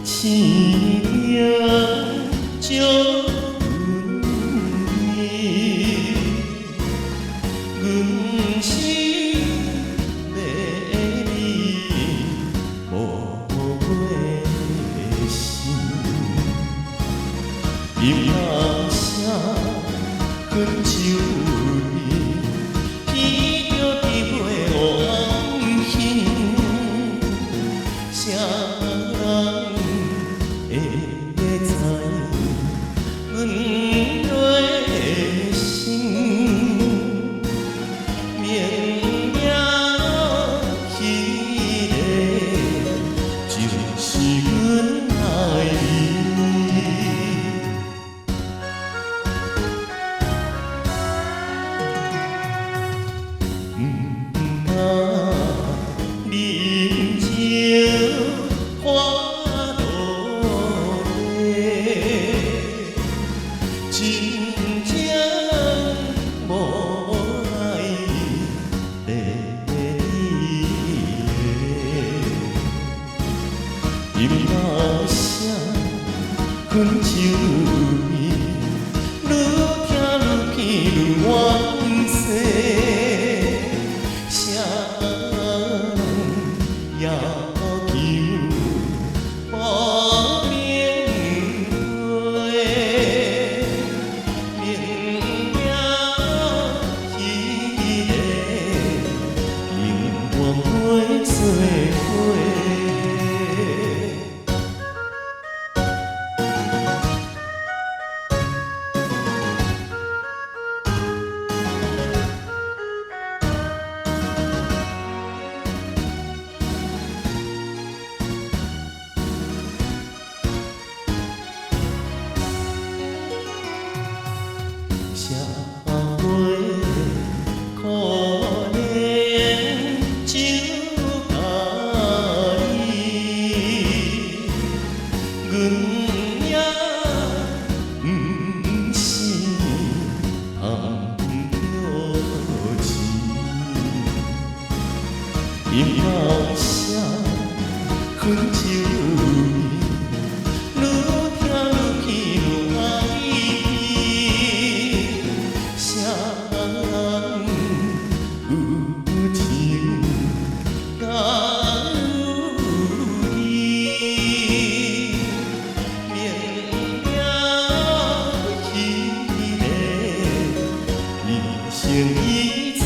青条照阮是美丽无悔的心，音乐声困酒边，闻着滴血红杏，谁人会知阮内心？明明彼个就是阮爱伊。人情花落地，真正无爱美丽的音乐声，困酒边，愈听愈见愈惋惜。谁人也求保明月，明明彼个永远袂做伙。社会可怜酒家己，阮也不是通着钱，音乐声困酒边，愈听愈去愈爱伊。谁人有情甲有义？明明彼个一生一切。